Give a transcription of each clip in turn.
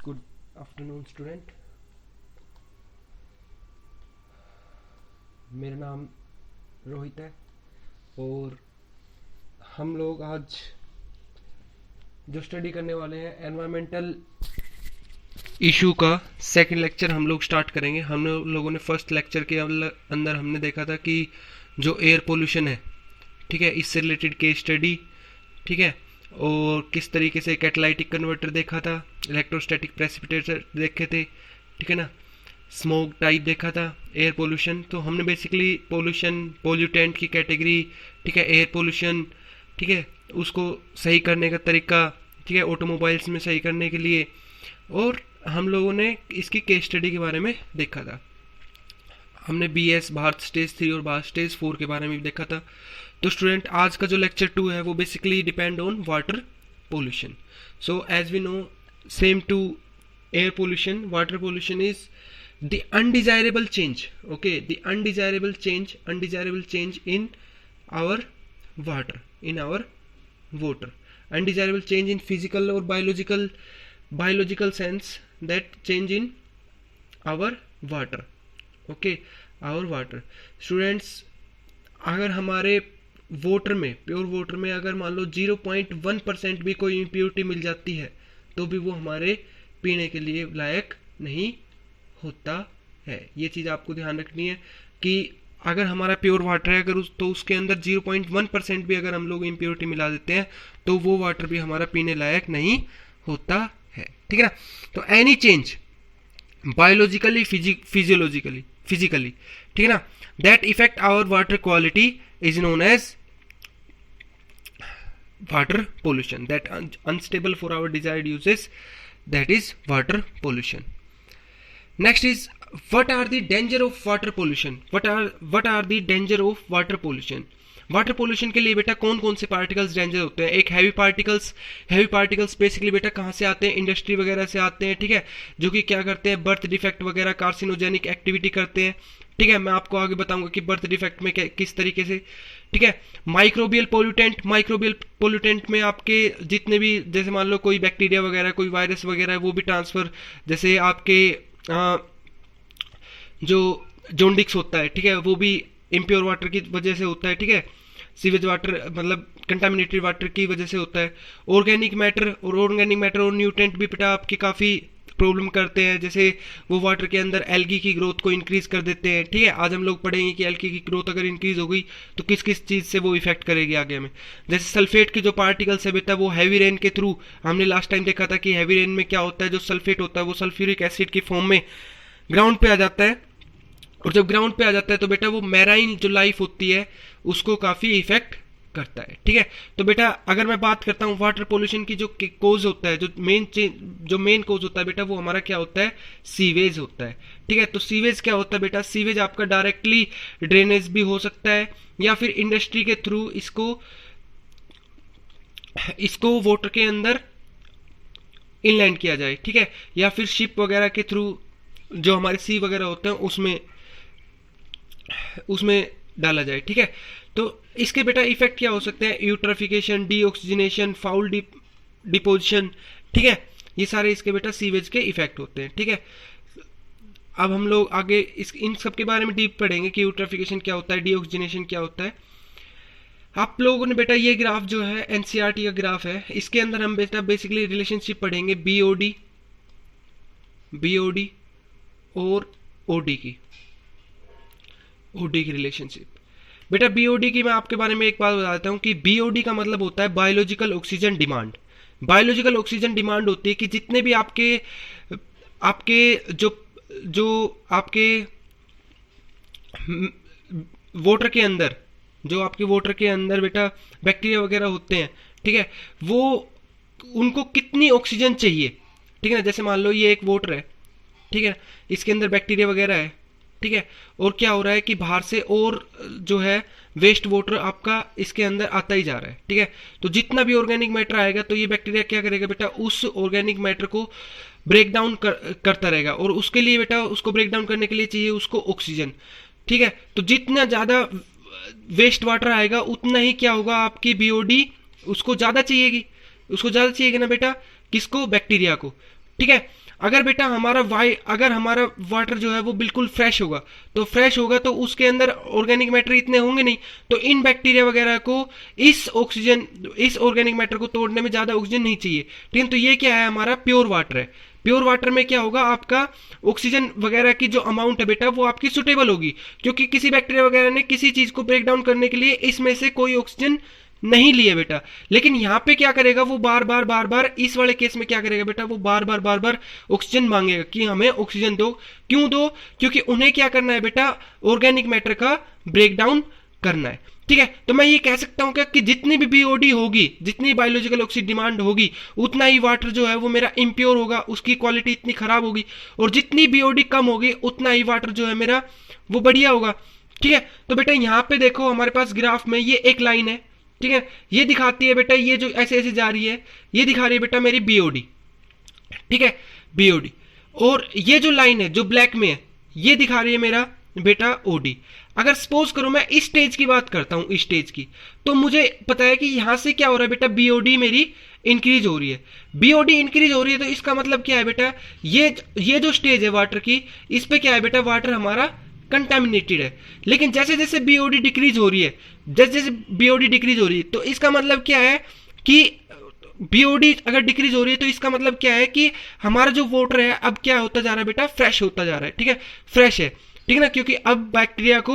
Good afternoon student. मेरा नाम रोहित है और हम लोग आज जो स्टडी करने वाले हैं एनवायरमेंटल इशू का सेकंड लेक्चर हम लोग स्टार्ट करेंगे। हम लोगों ने फर्स्ट लेक्चर के अंदर हमने देखा था कि जो एयर पोल्यूशन है, ठीक है, इससे रिलेटेड केस स्टडी, ठीक है, और किस तरीके से कैटालाइटिक कन्वर्टर देखा था, इलेक्ट्रोस्टैटिक प्रेसिपिटेटर देखे थे, ठीक है ना, स्मोक टाइप देखा था, एयर पोल्यूशन। तो हमने बेसिकली पोल्यूशन पोल्यूटेंट की कैटेगरी, ठीक है, एयर पोल्यूशन, ठीक है, उसको सही करने का तरीका, ठीक है, ऑटोमोबाइल्स में सही करने के लिए, और हम लोगों ने इसकी केस स्टडी के बारे में देखा था। हमने BS भारत स्टेज 3 और भारत स्टेज 4 के बारे में भी देखा था। तो स्टूडेंट आज का जो लेक्चर 2 है वो basically depend on water pollution. So as we know, same to air pollution, water pollution is the undesirable change, okay, the undesirable change in our water, in our water, undesirable change in physical or biological sense, that change in our water, okay, our water। Students, अगर हमारे water में, pure water में अगर मान लो 0.1% भी कोई impurity मिल जाती है तो भी वो हमारे पीने के लिए लायक नहीं होता है। ये चीज़ आपको ध्यान रखनी है कि अगर हमारा प्योर वाटर है, अगर तो उसके अंदर 0.1% भी अगर हम लोग इम्प्योरिटी मिला देते हैं तो वो वाटर भी हमारा पीने लायक नहीं होता है, ठीक है ना। तो any change biologically, physiologically, physically, ठीक है ना, that effect our water quality is known as water pollution, that unstable for our desired uses, that is water pollution. Next is, what are the danger of water pollution? What are the danger of water pollution? Water pollution के लिए बेटा कौन कौन से particles danger होते हैं? एक heavy particles basically बेटा कहाँ से आते हैं? इंडस्ट्री वगैरह से आते हैं, ठीक है, जो कि क्या करते हैं, बर्थ डिफेक्ट वगैरह, कार्सिनोजेनिक एक्टिविटी करते हैं, ठीक है। मैं आपको आगे बताऊंगा कि बर्थ डिफेक्ट में किस तरीके से, ठीक है। माइक्रोबियल पोल्यूटेंट में आपके जितने भी, जैसे मान लो कोई बैक्टीरिया वगैरह, कोई वायरस वगैरह है, वो भी ट्रांसफर, जैसे आपके जो जोंडिक्स होता है, ठीक है, वो भी इम्प्योर वाटर की वजह से होता है, ठीक है, सीवेज वाटर मतलब कंटामिनेटेड वाटर की वजह से होता है। ऑर्गेनिक मैटर और न्यूट्रेंट भी बेटा आपकी काफ़ी प्रॉब्लम करते हैं, जैसे वो वाटर के अंदर एल्गी की ग्रोथ को इंक्रीज कर देते हैं, ठीक है। आज हम लोग पढ़ेंगे कि एल्गी की ग्रोथ अगर इंक्रीज हो गई तो किस किस चीज़ से वो इफेक्ट करेगी आगे हमें। जैसे सल्फेट के जो पार्टिकल्स है बेटा, वो हैवी रेन के थ्रू, हमने लास्ट टाइम देखा था कि हैवी रेन में क्या होता है, जो सल्फेट होता है वो सल्फ्यूरिक एसिड की फॉर्म में ग्राउंड पे आ जाता है, और जब ग्राउंड पे आ जाता है तो बेटा वो मैराइन जो लाइफ होती है उसको काफ़ी इफेक्ट करता है, ठीक है। तो बेटा अगर मैं बात करता हूँ वाटर पोल्यूशन की, जो कोज होता है, जो मेन कोज होता है बेटा, वो हमारा क्या होता है, सीवेज होता है, ठीक है। तो सीवेज क्या होता है बेटा, सीवेज आपका डायरेक्टली ड्रेनेज भी हो सकता है, या फिर इंडस्ट्री के थ्रू इसको वाटर के अंदर इनलैंड किया जाए, ठीक है, या फिर शिप वगैरह के थ्रू जो हमारे सी वगैरह होते हैं उसमें डाला जाए, ठीक है। तो इसके बेटा इफेक्ट क्या हो सकते हैं, यूट्रोफिकेशन, डीऑक्सीजनेशन, फाउल डिपोजिशन, ठीक है, ये सारे इसके बेटा सीवेज के इफेक्ट होते हैं, ठीक है। अब हम लोग आगे इन सब के बारे में डीप पढ़ेंगे कि यूट्रोफिकेशन क्या होता है, डीऑक्सीजनेशन क्या होता है। आप लोगों ने बेटा ये ग्राफ जो है NCERT का ग्राफ है, इसके अंदर हम बेटा बेसिकली रिलेशनशिप पढ़ेंगे BOD और OD की रिलेशनशिप। बेटा BOD की मैं आपके बारे में एक बात बताता हूँ कि BOD का मतलब होता है biological oxygen demand. Biological oxygen demand होती है कि जितने भी आपके जो आपके वाटर के अंदर, जो आपके वाटर के अंदर बेटा बैक्टीरिया वगैरह होते हैं, ठीक है, वो उनको कितनी ऑक्सीजन चाहिए, ठीक है ना। जैसे मान लो ये एक वाटर है, ठीक है, इसके अंदर बैक्टीरिया वगैरह है, ठीक है, और क्या हो रहा है कि बाहर से और जो है वेस्ट वाटर आपका इसके अंदर आता ही जा रहा है, ठीक है। तो जितना भी ऑर्गेनिक मैटर आएगा तो ये बैक्टीरिया क्या करेगा बेटा, उस ऑर्गेनिक मैटर को ब्रेक डाउन करता रहेगा, और उसके लिए बेटा उसको ब्रेक डाउन करने के लिए चाहिए उसको ऑक्सीजन, ठीक है। तो जितना ज़्यादा वेस्ट वाटर आएगा उतना ही क्या होगा, आपकी BOD उसको ज़्यादा चाहिएगी ना बेटा, किसको, बैक्टीरिया को, ठीक है। अगर बेटा अगर हमारा वाटर जो है वो बिल्कुल फ्रेश होगा, तो उसके अंदर ऑर्गेनिक मैटर इतने होंगे नहीं, तो इन बैक्टीरिया वगैरह को इस ऑर्गेनिक मैटर को तोड़ने में ज्यादा ऑक्सीजन नहीं चाहिए। ठीक है, तो ये क्या है, हमारा प्योर वाटर है। प्योर वाटर में क्या होगा, आपका ऑक्सीजन वगैरह की जो अमाउंट है बेटा वो आपकी सुटेबल होगी, क्योंकि किसी बैक्टीरिया वगैरह ने किसी चीज को ब्रेक डाउन करने के लिए इसमें से कोई ऑक्सीजन नहीं लिए बेटा। लेकिन यहाँ पे क्या करेगा, वो बार बार इस वाले केस में क्या करेगा बेटा, वो बार बार ऑक्सीजन मांगेगा कि हमें ऑक्सीजन दो। क्यों दो, क्योंकि उन्हें क्या करना है बेटा, ऑर्गेनिक मैटर का ब्रेक डाउन करना है। ठीक है, तो मैं ये कह सकता हूं क्या कि जितनी भी बीओडी होगी, जितनी बायोलॉजिकल ऑक्सीजन डिमांड होगी, उतना ही वाटर जो है वो मेरा इम्प्योर होगा, उसकी क्वालिटी इतनी खराब होगी, और जितनी बीओडी कम होगी उतना ही वाटर जो है मेरा वो बढ़िया होगा। ठीक है, तो बेटा यहाँ पे देखो हमारे पास ग्राफ में ये एक लाइन है। ठीक है, ये दिखाती है बेटा, ये जो ऐसे ऐसे जा रही है, ये दिखा रही है बेटा मेरी बीओडी। ठीक है, बीओडी, और ये जो लाइन है जो ब्लैक में है, ये दिखा रही है मेरा बेटा ओडी। अगर सपोज करो मैं इस स्टेज की बात करता हूं, इस स्टेज की, तो मुझे पता है कि यहां से क्या हो रहा है बेटा, बीओडी मेरी इंक्रीज हो रही है। बीओडी इंक्रीज हो रही है तो इसका मतलब क्या है बेटा, ये जो स्टेज है वाटर की, इस पे क्या है बेटा, वाटर हमारा कंटेमिनेटेड है। लेकिन जैसे जैसे बीओडी डिक्रीज हो रही है, जैसे जैसे बीओडी डिक्रीज हो रही है, तो इसका मतलब क्या है कि बीओडी अगर डिक्रीज हो रही है तो इसका मतलब क्या है कि हमारा जो वाटर है अब क्या होता जा रहा है बेटा, फ्रेश होता जा रहा है। ठीक है, फ्रेश है। ठीक है ना, क्योंकि अब बैक्टीरिया को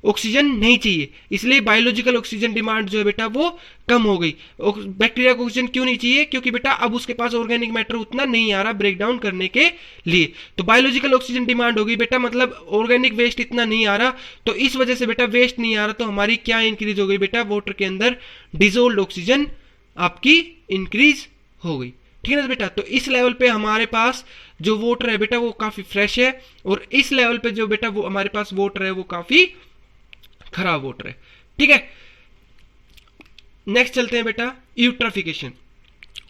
ऑक्सीजन नहीं चाहिए, इसलिए बायोलॉजिकल ऑक्सीजन डिमांड जो है बेटा वो कम हो गई। बैक्टीरिया को ऑक्सीजन क्यों नहीं चाहिए, क्योंकि बेटा अब उसके पास ऑर्गेनिक मैटर उतना नहीं आ रहा ब्रेक डाउन करने के लिए। तो बायोलॉजिकल ऑक्सीजन डिमांड होगी बेटा, मतलब ऑर्गेनिक वेस्ट इतना नहीं आ रहा, तो इस वजह से बेटा वेस्ट नहीं आ रहा, तो हमारी क्या इंक्रीज हो गई बेटा, वाटर के अंदर डिजोल्व्ड ऑक्सीजन आपकी इंक्रीज हो गई। ठीक है ना बेटा, तो इस लेवल पे हमारे पास जो वाटर है बेटा वो काफी फ्रेश है, और इस लेवल पे जो बेटा वो हमारे पास वाटर है वो काफी खराब वाटर है। ठीक है, नेक्स्ट चलते हैं बेटा, यूट्रोफिकेशन।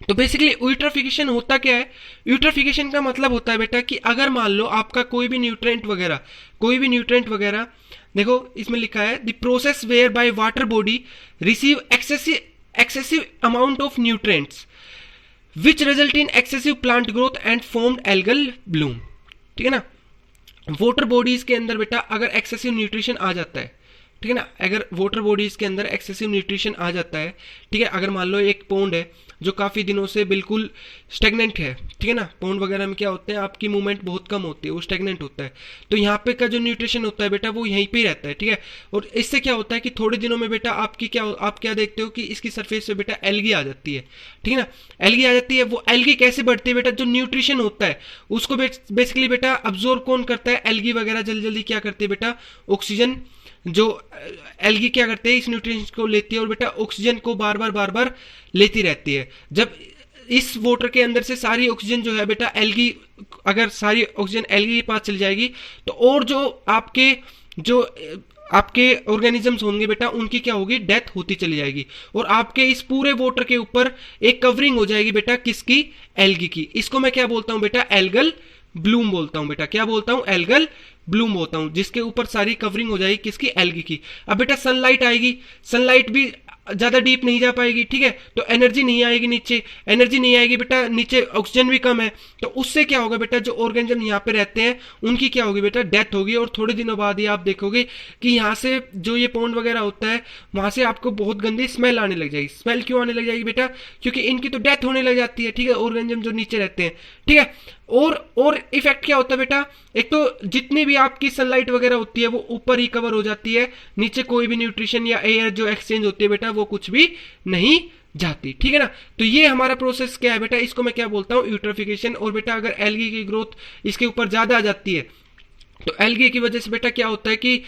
तो बेसिकली यूट्रोफिकेशन होता क्या है, यूट्रोफिकेशन का मतलब होता है बेटा कि अगर मान लो आपका कोई भी न्यूट्रिएंट वगैरह देखो इसमें लिखा है, the process whereby water body receive excessive amount of nutrients which result in excessive plant growth and formed algal bloom. ठीक है ना, वाटर बॉडीज के अंदर बेटा अगर एक्सेसिव न्यूट्रिशन आ जाता है, ठीक है ना, अगर वाटर बॉडीज के अंदर एक्सेसिव न्यूट्रिशन आ जाता है, ठीक है, अगर मान लो एक पॉन्ड है जो काफी दिनों से बिल्कुल स्टेगनेंट है, ठीक है ना, पॉन्ड वगैरह में क्या होते हैं, आपकी मूवमेंट बहुत कम होती है, वो स्टेगनेंट होता है, तो यहाँ पे का जो न्यूट्रिशन होता है बेटा वो यहीं पे ही रहता है। ठीक है, और इससे क्या होता है कि थोड़े दिनों में बेटा आप क्या देखते हो कि इसकी सरफेस पे बेटा एल्गी आ जाती है। ठीक है ना, एल्गी आ जाती है। वो एल्गी कैसे बढ़ती है बेटा, जो न्यूट्रिशन होता है उसको बेसिकली बेटा अब्जॉर्ब कौन करता है, एल्गी वगैरह जल्दी जल्दी क्या करती है बेटा, ऑक्सीजन, जो एल्गी क्या करते हैं इस न्यूट्रिएंट्स को लेती है और बेटा ऑक्सीजन को बार बार लेती रहती है। जब इस वाटर के अंदर से सारी ऑक्सीजन जो है बेटा एल्गी, अगर सारी ऑक्सीजन एल्गी के पास चली जाएगी तो और जो आपके ऑर्गेनिजम्स होंगे बेटा उनकी क्या होगी, डेथ होती चली जाएगी, और आपके इस पूरे वाटर के ऊपर एक कवरिंग हो जाएगी बेटा किसकी, एल्गी की। इसको मैं क्या बोलता हूं बेटा, एल्गल ब्लूम बोलता हूं बेटा। क्या बोलता हूं, एल्गल ब्लूम बोलता हूं, जिसके ऊपर सारी कवरिंग हो जाएगी किसकी, एल्गी की। अब बेटा सनलाइट आएगी, सनलाइट भी ज्यादा डीप नहीं जा पाएगी, ठीक है, तो एनर्जी नहीं आएगी नीचे, एनर्जी नहीं आएगी बेटा, नीचे ऑक्सीजन भी कम है, तो उससे क्या होगा बेटा, जो ऑर्गेनिज्म यहाँ पे रहते हैं उनकी क्या होगी बेटा, डेथ होगी। और थोड़े दिनों बाद ही आप देखोगे कि यहाँ से जो ये पॉन्ड वगैरह होता है वहां से आपको बहुत गंदी स्मेल आने लग जाएगी। स्मेल क्यों आने लग जाएगी बेटा, क्योंकि इनकी तो डेथ होने लग जाती है, ठीक है, ऑर्गेनिज्म जो नीचे रहते हैं। ठीक है, और इफेक्ट क्या होता है बेटा, एक तो जितनी भी आपकी सनलाइट वगैरह होती है वो ऊपर ही कवर हो जाती है, नीचे कोई भी न्यूट्रिशन या एयर जो एक्सचेंज होती है बेटा वो कुछ भी नहीं जाती। ठीक है ना, तो ये हमारा प्रोसेस क्या है बेटा, इसको मैं क्या बोलता हूँ, यूट्रोफिकेशन। और बेटा अगर एल्गी की ग्रोथ इसके ऊपर ज्यादा आ जाती है तो एल्गी की वजह से बेटा क्या होता है कि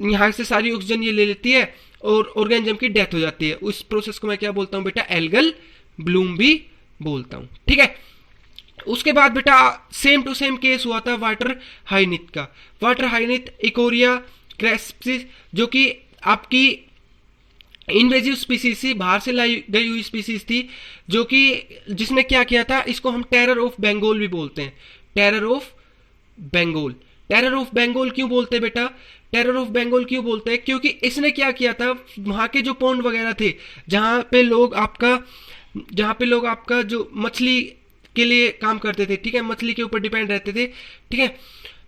यहाँ से सारी ऑक्सीजन ये ले लेती है और ऑर्गेनिज्म की डेथ हो जाती है। उस प्रोसेस को मैं क्या बोलता हूँ बेटा, एल्गल ब्लूम भी बोलता हूँ। ठीक है, उसके बाद बेटा सेम टू सेम केस हुआ था वाटर हाइनिथ का। वाटर हाइनिथ इकोरिया क्रेस्पिस, जो कि आपकी इन्वेजिव स्पीसीज थी, बाहर से लाई गई हुई स्पीसीज थी, जो कि जिसने क्या किया था, इसको हम टेरर ऑफ बंगाल भी बोलते हैं, terror of Bengal. Terror of Bengal क्यों बोलते हैं बेटा, टेरर ऑफ बंगाल क्यों बोलते हैं, क्योंकि इसने क्या किया था, वहां के जो पॉन्ड वगैरह थे जहां पे लोग आपका जो मछली के लिए काम करते थे, ठीक है, मछली के ऊपर डिपेंड रहते थे, ठीक है।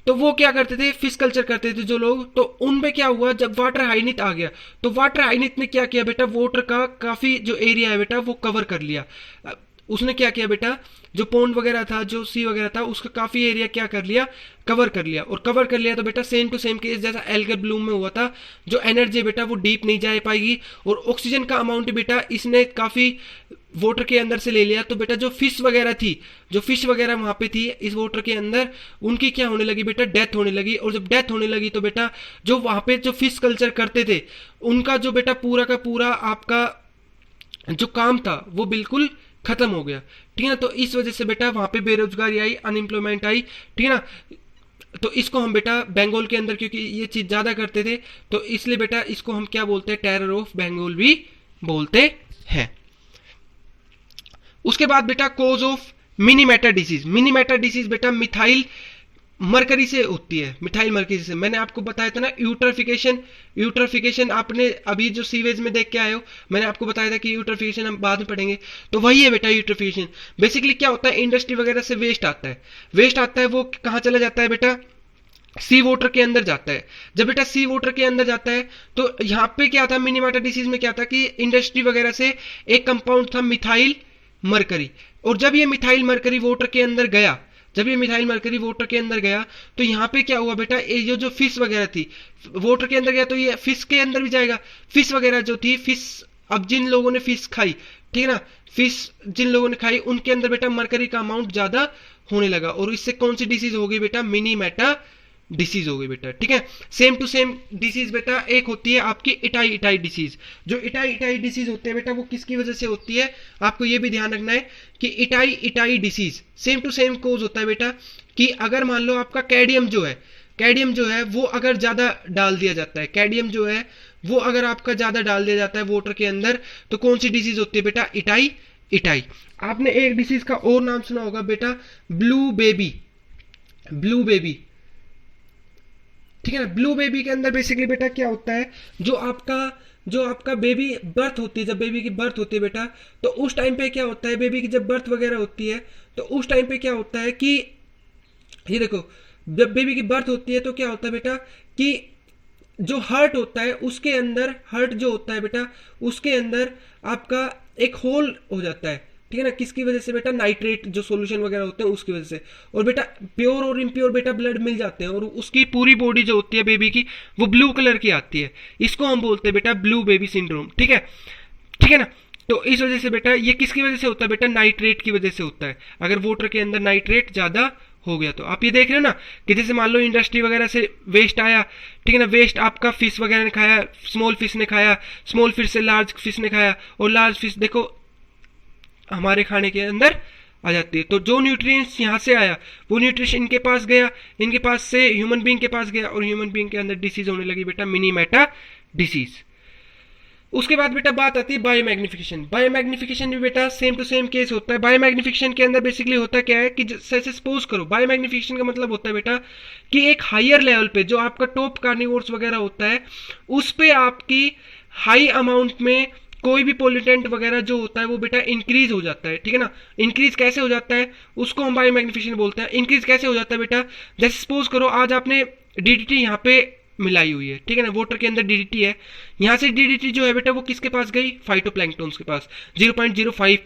तो वो क्या करते थे, फिश कल्चर करते थे जो लोग, तो उनमें क्या हुआ, जब वाटर हाइनिथ आ गया तो वाटर हाइनिथ ने क्या किया बेटा, वाटर का काफी जो एरिया है बेटा वो कवर कर लिया। उसने क्या किया बेटा, जो पॉन्ड वगैरह था, जो सी वगैरह था, उसका काफी एरिया क्या कर लिया, कवर कर लिया। और कवर कर लिया तो बेटा सेम टू सेम केस जैसा एल्गल ब्लूम में हुआ था, जो एनर्जी बेटा वो डीप नहीं जा पाएगी, और ऑक्सीजन का अमाउंट बेटा इसने काफी वाटर के अंदर से ले लिया। तो बेटा जो फिश वगैरह थी, जो फिश वगैरह वहां पे थी इस वाटर के अंदर, उनकी क्या होने लगी बेटा, डेथ होने लगी। और जब डेथ होने लगी तो बेटा जो वहां पे जो फिश कल्चर करते थे उनका जो बेटा पूरा का पूरा आपका जो काम था वो बिल्कुल खत्म हो गया, ठीक है ना। तो इस वजह से बेटा वहां पे बेरोजगारी आई, अनएम्प्लॉयमेंट आई, ठीक है ना। तो इसको हम बेटा बंगाल के अंदर क्योंकि ये चीज ज्यादा करते थे तो इसलिए बेटा इसको हम क्या बोलते हैं, टेरर ऑफ बंगाल भी बोलते हैं। उसके बाद बेटा cause of Minamata disease. Minamata disease बेटा मिथाइल मरकरी से होती है, मिथाइल मरकरी से। मैंने आपको बताया था ना यूट्रोफिकेशन, यूट्रोफिकेशन आपने अभी जो सीवेज में देख के आए हो, मैंने आपको बताया था कि यूट्रोफिकेशन हम बाद में पढ़ेंगे, तो वही है बेटा यूट्रोफिकेशन। बेसिकली क्या होता है, इंडस्ट्री वगैरह से वेस्ट आता है, वेस्ट आता है वो कहां चला जाता है बेटा, सी वाटर के अंदर जाता है। जब बेटा सी वाटर के अंदर जाता है तो यहाँ पे क्या था, मिनी मैटर डिसीज में क्या था कि इंडस्ट्री वगैरह से एक कंपाउंड था मिथाइल मरकरी, और जब ये मिथाइल मरकरी वाटर के अंदर गया, जब ये मिथाइल मरकरी वाटर के अंदर गया तो यहाँ पे क्या हुआ बेटा, ये जो फिश वगैरह थी वाटर के अंदर गया तो ये फिश के अंदर भी जाएगा। फिश वगैरह जो थी, फिश अब जिन लोगों ने फिश खाई, ठीक है ना, फिश जिन लोगों ने खाई उनके अंदर बेटा मरकरी का अमाउंट ज्यादा होने लगा, और इससे कौन सी डिसीज हो गई बेटा, मिनी मैटा डिसीज हो गई बेटा, ठीक है। सेम टू सेम डिसीज बेटा एक होती है आपकी इटाई इटाई डिसीज। जो इटाई इटाई डिसीज होते हैं बेटा वो किसकी वजह से होती है, आपको ये भी ध्यान रखना है कि itai itai disease same to same cause होता है बेटा, कि अगर मान लो आपका कैडियम जो है, कैडियम जो है वो अगर ज्यादा डाल दिया जाता है, कैडियम जो है वो अगर आपका ज्यादा डाल दिया जाता है वाटर के अंदर, तो कौन सी डिसीज होती है बेटा, इटाई इटाई। आपने एक डिसीज का और नाम सुना होगा बेटा, ब्लू बेबी, ब्लू बेबी, ठीक है ना। ब्लू बेबी के अंदर बेसिकली बेटा क्या होता है, जो आपका बेबी बर्थ होती है, जब बेबी की बर्थ होती है बेटा, तो उस टाइम पे क्या होता है, बेबी की जब बर्थ वगैरह होती है तो उस टाइम पे क्या होता है कि ये देखो, जब बेबी की बर्थ होती है तो क्या होता है बेटा कि जो हार्ट होता है उसके अंदर, हार्ट जो होता है बेटा उसके अंदर आपका एक होल हो जाता है, ठीक है ना। किसकी वजह से बेटा, नाइट्रेट जो सॉल्यूशन वगैरह होते हैं उसकी वजह से, और बेटा प्योर और इम्प्योर बेटा ब्लड मिल जाते हैं, और उसकी पूरी बॉडी जो होती है बेबी की वो ब्लू कलर की आती है। इसको हम बोलते हैं बेटा ब्लू बेबी सिंड्रोम, ठीक है, ठीक है ना। तो इस वजह से बेटा ये किसकी वजह से होता है बेटा, नाइट्रेट की वजह से होता है। अगर वाटर के अंदर नाइट्रेट ज्यादा हो गया तो आप ये देख रहे हो ना कि जैसे मान लो इंडस्ट्री वगैरह से वेस्ट आया, ठीक है ना, वेस्ट आपका फिश वगैरह ने खाया, स्मॉल फिश ने खाया, स्मॉल फिश से लार्ज फिश ने खाया, और लार्ज फिश देखो हमारे खाने के अंदर आ जाती है। तो जो न्यूट्रिएंट्स यहाँ से आया वो न्यूट्रिशन इनके पास गया, इनके पास से ह्यूमन बीइंग के पास गया, और ह्यूमन बीइंग के अंदर डिसीज होने लगी बेटा, मिनी मैटा डिसीज। उसके बाद बेटा बात आती है बायोमैग्निफिकेशन। बायोमैग्निफिकेशन भी बेटा सेम टू सेम केस होता है। बायोमैग्निफिकेशन के अंदर बेसिकली होता क्या है कि जैसे सपोज करो, बायोमैग्निफिकेशन का मतलब होता है बेटा कि एक हायर लेवल पे जो आपका टॉप कार्निवोर्स वगैरह होता है उस पे आपकी हाई अमाउंट में कोई भी पोल्यूटेंट वगैरह जो होता है वो बेटा इंक्रीज हो जाता है, ठीक है ना। इंक्रीज कैसे हो जाता है उसको हम बायोमैग्निफिकेशन बोलते हैं। इंक्रीज कैसे हो जाता है बेटा, जैसे सपोज करो आज आपने डीडीटी यहाँ पे मिलाई हुई है, ठीक है ना, वाटर के अंदर डीडीटी है, यहां से डीडीटी जो है बेटा वो किसके पास गई, फाइटोप्लैंक्टन्स के पास, 0.05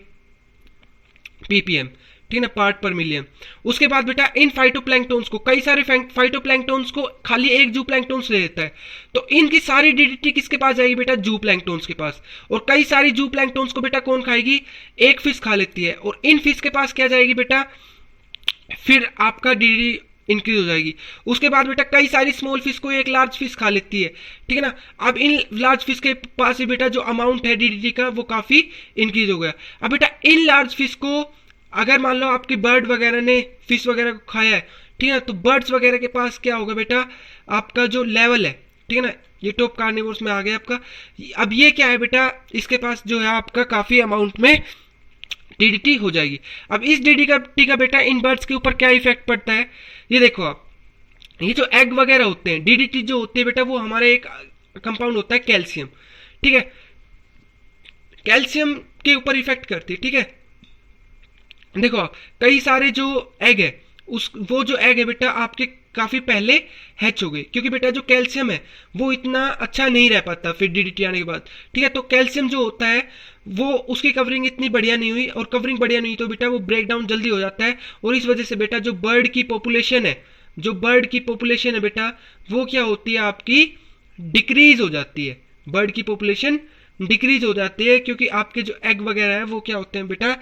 ppm, ठीक है ना, पार्ट पर मिलियन। उसके बाद बेटा इन फाइटोप्लैंक्टन्स को, कई सारे फाइटोप्लैंक्टन्स को खाली एक जू प्लैंक्टन्स ले लेता है, तो इनकी सारी डीडीटी किसके पास जाएगी बेटा, जू प्लैंक्टन्स के पास। और कई सारी जू प्लैंक्टन्स को बेटा कौन खाएगी, एक फिश खा लेती है, और इन फिश के पास क्या जाएगी बेटा, फिर आपका डीडीटी इंक्रीज हो जाएगी। उसके बाद बेटा कई सारी स्मॉल फिश को एक लार्ज फिश खा लेती है, ठीक है ना। अब इन लार्ज फिश के पास भी बेटा जो अमाउंट है डीडीटी का वो काफी इंक्रीज हो गया। अब बेटा इन लार्ज फिश को अगर मान लो आपकी बर्ड वगैरह ने फिश वगैरह को खाया है, ठीक है ना, तो बर्ड्स वगैरह के पास क्या होगा बेटा, आपका जो लेवल है, ठीक है ना, ये टॉप कार्निवोर्स में आ गया आपका। अब ये क्या है बेटा, इसके पास जो है आपका काफी अमाउंट में डीडीटी हो जाएगी। अब इस डीडीटी का बेटा इन बर्ड्स के ऊपर क्या इफेक्ट पड़ता है, ये देखो आप, ये जो एग वगैरह होते हैं, डीडीटी जो होती है बेटा वो हमारे एक कंपाउंड होता है कैल्शियम, ठीक है, कैल्शियम के ऊपर इफेक्ट करती है, ठीक है। देखो कई सारे जो एग है, उस वो जो एग है बेटा आपके काफी पहले हैच हो गए, क्योंकि बेटा जो कैल्शियम है वो इतना अच्छा नहीं रह पाता फिर डीडीटी आने के बाद। ठीक है, तो कैल्शियम जो होता है वो उसकी कवरिंग इतनी बढ़िया नहीं हुई, और कवरिंग बढ़िया नहीं हुई तो बेटा वो ब्रेक डाउन जल्दी हो जाता है, और इस वजह से बेटा जो बर्ड की पॉपुलेशन है, जो बर्ड की पॉपुलेशन है बेटा, वो क्या होती है आपकी, डिक्रीज हो जाती है। बर्ड की पॉपुलेशन डिक्रीज हो जाती है, क्योंकि आपके जो एग वगैरह है वो क्या होते हैं बेटा,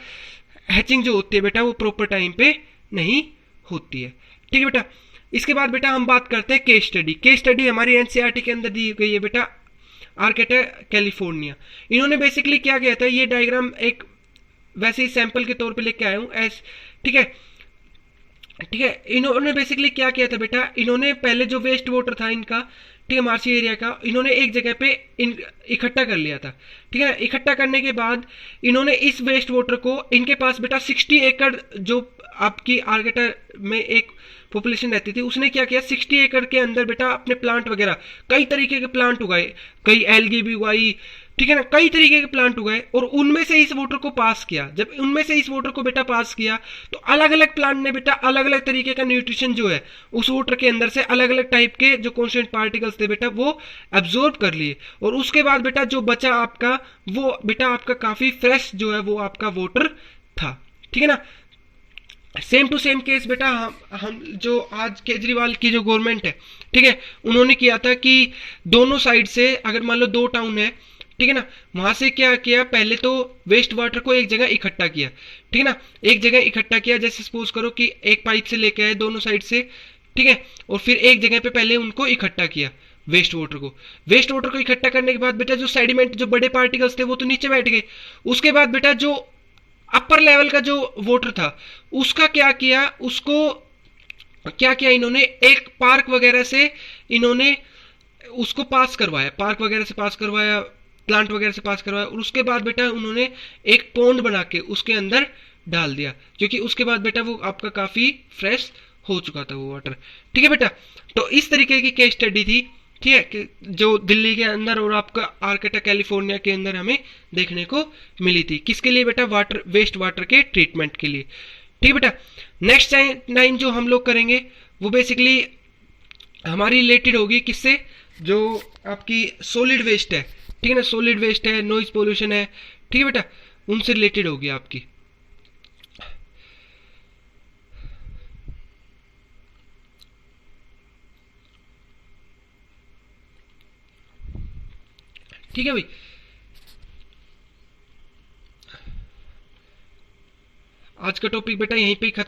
हैचिंग जो होती है बेटा वो प्रॉपर टाइम पे नहीं होती है। ठीक है बेटा, इसके बाद बेटा हम बात करते हैं केस स्टडी। केस स्टडी हमारी एनसीईआरटी के अंदर दी गई है बेटा, आर्केटा कैलिफोर्निया। इन्होंने बेसिकली क्या किया था, ये डायग्राम एक वैसे ही सैंपल के तौर पे लेके आया हूँ एस। ठीक है, ठीक है, इन्होंने बेसिकली क्या किया था बेटा, इन्होंने पहले जो वेस्ट वाटर था इनका, ठीक है, मार्सी एरिया का, इन्होंने एक जगह पे इकट्ठा कर लिया था। ठीक है ना, इकट्ठा करने के बाद इन्होंने इस वेस्ट वाटर को, इनके पास बेटा 60 एकड़ जो आपकी आर्गेटा में एक पॉपुलेशन रहती थी, उसने क्या किया, 60 एकड़ के अंदर बेटा अपने प्लांट वगैरह कई तरीके के प्लांट उगाए, कई एल्गी भी उगाई, ठीक है ना, कई तरीके के प्लांट उगाए, और उनमें से इस वाटर को पास किया। जब उनमें से इस वाटर को बेटा पास किया तो अलग अलग प्लांट ने बेटा अलग अलग तरीके का न्यूट्रिशन जो है उस वाटर के अंदर से अलग अलग टाइप के जो कॉन्स्टेंट पार्टिकल्स थे बेटा वो एब्जॉर्ब कर लिए, और उसके बाद बेटा जो बचा आपका, वो बेटा आपका काफी फ्रेश जो है वो आपका वाटर था। ठीक है ना, सेम टू सेम केस बेटा हम जो आज केजरीवाल की जो गवर्नमेंट है, ठीक है, उन्होंने किया था कि दोनों साइड से अगर मान लो दो टाउन है, ठीक है ना, वहां से क्या किया, पहले तो वेस्ट वाटर को एक जगह इकट्ठा किया। ठीक है ना, एक जगह इकट्ठा किया, जैसे सपोज करो कि एक पाइप से लेके आए दोनों साइड से, ठीक है, और फिर एक जगह पे पहले उनको इकट्ठा किया वेस्ट वाटर को। वेस्ट वाटर को इकट्ठा करने के बाद बेटा जो सेडिमेंट, जो बड़े पार्टिकल्स थे वो तो नीचे बैठ गए। उसके बाद बेटा जो अपर लेवल का जो वाटर था उसका क्या किया, उसको क्या किया इन्होंने, एक पार्क वगैरह से इन्होंने उसको पास करवाया, पार्क वगैरह से पास करवाया, प्लांट वगैरह से पास करवाया, और उसके बाद बेटा उन्होंने एक पोंड बना के उसके अंदर डाल दिया, क्योंकि उसके बाद बेटा वो आपका काफी फ्रेश हो चुका था वो वाटर। ठीक है बेटा, तो इस तरीके की केस स्टडी थी, ठीक है, कि जो दिल्ली के अंदर और आपका आर्केटा कैलिफोर्निया के अंदर हमें देखने को मिली थी। किसके लिए बेटा, वाटर, वेस्ट वाटर के ट्रीटमेंट के लिए। ठीक है बेटा, नेक्स्ट टाइम जो हम लोग करेंगे वो बेसिकली हमारी रिलेटेड होगी किससे, जो आपकी सॉलिड वेस्ट है, ठीक है ना, सॉलिड वेस्ट है, नॉइज पोल्यूशन है, ठीक है बेटा, उनसे रिलेटेड होगी आपकी। ठीक है भाई, आज का टॉपिक बेटा यहीं पे ही खत्म।